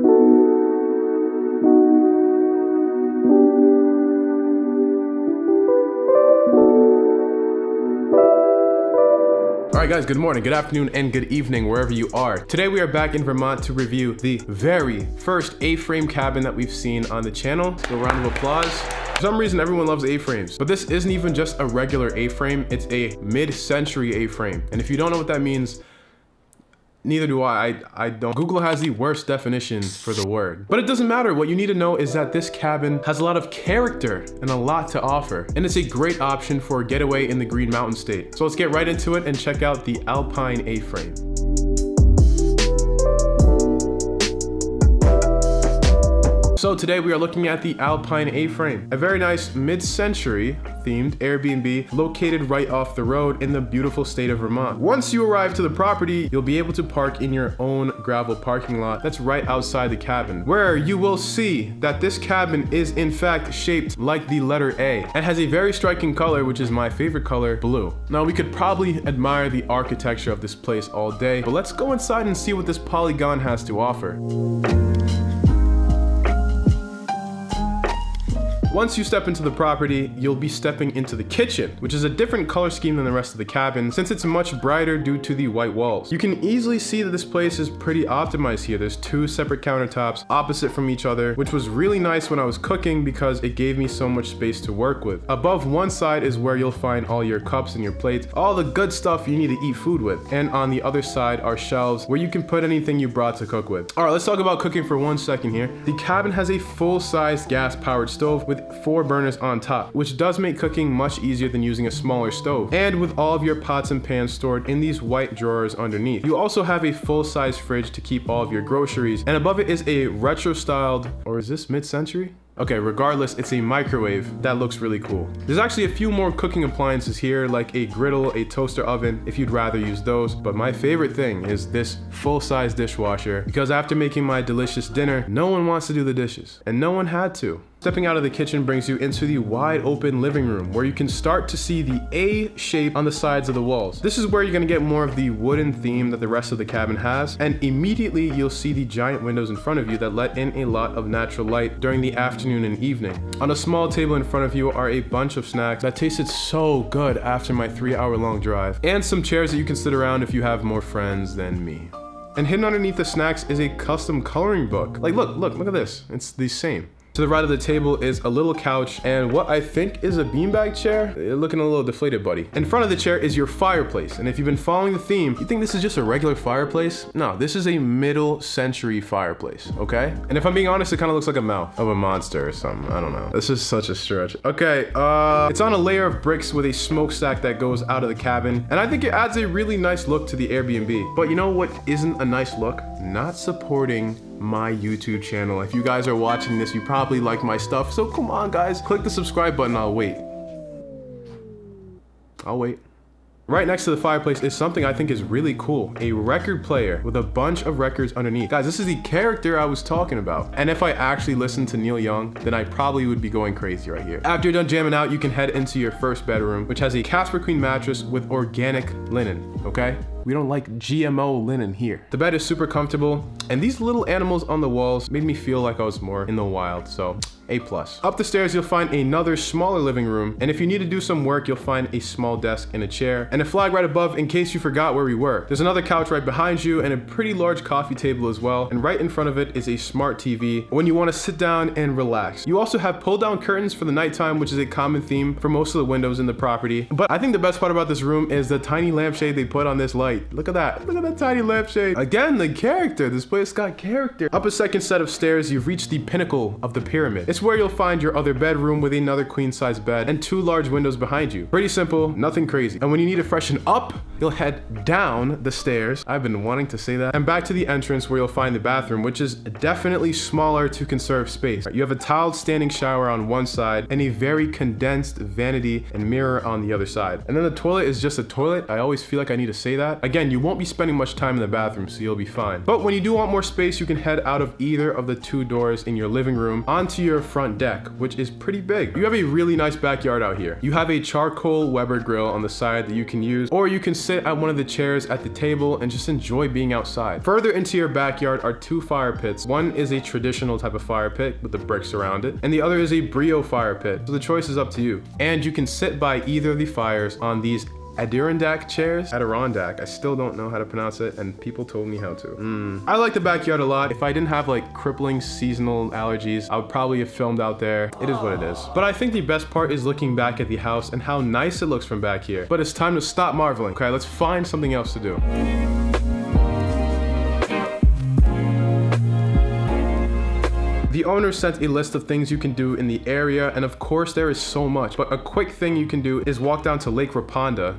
Alright guys, good morning, good afternoon, and good evening wherever you are. Today we are back in Vermont to review the very first A-frame cabin that we've seen on the channel. So a round of applause. For some reason everyone loves A-frames, but this isn't even just a regular A-frame, it's a mid-century A-frame. And if you don't know what that means, neither do I don't. Google has the worst definition for the word. But it doesn't matter. What you need to know is that this cabin has a lot of character and a lot to offer. And it's a great option for a getaway in the Green Mountain State. So let's get right into it and check out the ALPINE A-frame. So today we are looking at the ALPINE A-frame, a very nice mid-century themed Airbnb located right off the road in the beautiful state of Vermont. Once you arrive to the property, you'll be able to park in your own gravel parking lot that's right outside the cabin, where you will see that this cabin is in fact shaped like the letter A and has a very striking color, which is my favorite color, blue. Now we could probably admire the architecture of this place all day, but let's go inside and see what this polygon has to offer. Once you step into the property, you'll be stepping into the kitchen, which is a different color scheme than the rest of the cabin since it's much brighter due to the white walls. You can easily see that this place is pretty optimized here. There's two separate countertops opposite from each other, which was really nice when I was cooking because it gave me so much space to work with. Above one side is where you'll find all your cups and your plates, all the good stuff you need to eat food with. And on the other side are shelves where you can put anything you brought to cook with. All right, let's talk about cooking for 1 second here. The cabin has a full-size gas-powered stove with 4 burners on top, which does make cooking much easier than using a smaller stove, and with all of your pots and pans stored in these white drawers underneath. You also have a full-size fridge to keep all of your groceries, and above it is a retro-styled, or is this mid-century? Okay, regardless, it's a microwave that looks really cool. There's actually a few more cooking appliances here, like a griddle, a toaster oven, if you'd rather use those. But my favorite thing is this full-size dishwasher, because after making my delicious dinner, no one wants to do the dishes, and no one had to. Stepping out of the kitchen brings you into the wide open living room where you can start to see the A shape on the sides of the walls. This is where you're gonna get more of the wooden theme that the rest of the cabin has, and immediately you'll see the giant windows in front of you that let in a lot of natural light during the afternoon and evening. On a small table in front of you are a bunch of snacks that tasted so good after my 3-hour-long drive, and some chairs that you can sit around if you have more friends than me. And hidden underneath the snacks is a custom coloring book. Like look at this, it's the same. To the right of the table is a little couch and what I think is a beanbag chair. Looking a little deflated, buddy. In front of the chair is your fireplace. And if you've been following the theme, you think this is just a regular fireplace? No, this is a middle century fireplace, okay? And if I'm being honest, it kind of looks like a mouth of a monster or something. I don't know. This is such a stretch. Okay, it's on a layer of bricks with a smokestack that goes out of the cabin. And I think it adds a really nice look to the Airbnb. But you know what isn't a nice look? Not supporting my YouTube channel. If you guys are watching this, you probably like my stuff, so come on guys, click the subscribe button. I'll wait. Right next to the fireplace is something I think is really cool, a record player with a bunch of records underneath. Guys, this is the character I was talking about. And if I actually listened to Neil Young, then I probably would be going crazy right here. After you're done jamming out, you can head into your first bedroom, which has a Casper Queen mattress with organic linen, okay? We don't like GMO linen here. The bed is super comfortable, and these little animals on the walls made me feel like I was more in the wild, so A+. Up the stairs, you'll find another smaller living room, and if you need to do some work, you'll find a small desk and a chair, and a flag right above in case you forgot where we were. There's another couch right behind you, and a pretty large coffee table as well, and right in front of it is a smart TV when you want to sit down and relax. You also have pull-down curtains for the nighttime, which is a common theme for most of the windows in the property. But I think the best part about this room is the tiny lampshade they put on this light. Look at that. Look at that tiny lampshade. Again, the character. This place got character. Up a second set of stairs, you've reached the pinnacle of the pyramid. It's where you'll find your other bedroom with another queen-size bed and 2 large windows behind you. Pretty simple, nothing crazy. And when you need to freshen up, you'll head down the stairs. I've been wanting to say that. And back to the entrance where you'll find the bathroom, which is definitely smaller to conserve space. You have a tiled standing shower on one side and a very condensed vanity and mirror on the other side. And then the toilet is just a toilet. I always feel like I need to say that. Again, you won't be spending much time in the bathroom, so you'll be fine. But when you do want more space, you can head out of either of the 2 doors in your living room onto your front deck, which is pretty big. You have a really nice backyard out here. You have a charcoal Weber grill on the side that you can use, or you can sit at one of the chairs at the table and just enjoy being outside. Further into your backyard are 2 fire pits. One is a traditional type of fire pit with the bricks around it, and the other is a brio fire pit. So the choice is up to you. And you can sit by either of the fires on these Adirondack chairs. Adirondack, I still don't know how to pronounce it, and people told me how to. I like the backyard a lot. If I didn't have like crippling seasonal allergies, I would probably have filmed out there. It is what it is. But I think the best part is looking back at the house and how nice it looks from back here. But it's time to stop marveling. Okay, let's find something else to do. The owner sent a list of things you can do in the area, and of course there is so much, but a quick thing you can do is walk down to Lake Raponda.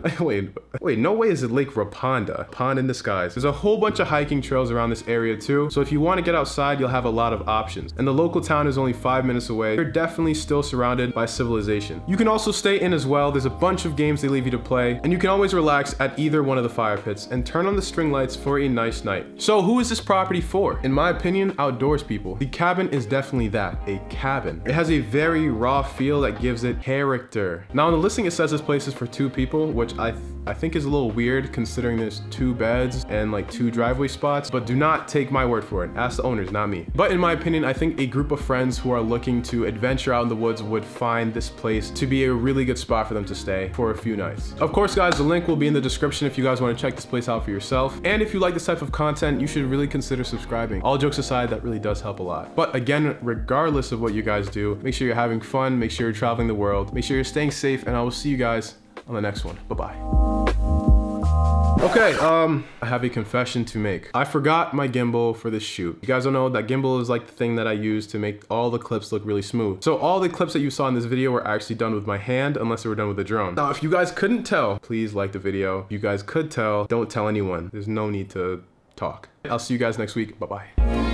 wait, no way is it Lake Raponda. Pond in disguise. There's a whole bunch of hiking trails around this area too, so if you want to get outside, you'll have a lot of options. And the local town is only 5 minutes away. You're definitely still surrounded by civilization. You can also stay in as well. There's a bunch of games they leave you to play, and you can always relax at either one of the fire pits and turn on the string lights for a nice night. So who is this property for? In my opinion, outdoors people. The cabin is definitely that, a cabin. It has a very raw feel that gives it character. Now on the listing it says this place is for 2 people, which I think is a little weird considering there's 2 beds and like 2 driveway spots, but do not take my word for it. Ask the owners, not me. But in my opinion, I think a group of friends who are looking to adventure out in the woods would find this place to be a really good spot for them to stay for a few nights. Of course, guys, the link will be in the description if you guys want to check this place out for yourself. And if you like this type of content, you should really consider subscribing. All jokes aside, that really does help a lot. But again, regardless of what you guys do, make sure you're having fun, make sure you're traveling the world, make sure you're staying safe, and I will see you guys on the next one. Bye-bye. Okay, I have a confession to make. I forgot my gimbal for this shoot. You guys don't know that gimbal is like the thing that I use to make all the clips look really smooth. So all the clips that you saw in this video were actually done with my hand, unless they were done with a drone. Now, if you guys couldn't tell, please like the video. If you guys could tell, don't tell anyone. There's no need to talk. I'll see you guys next week. Bye-bye.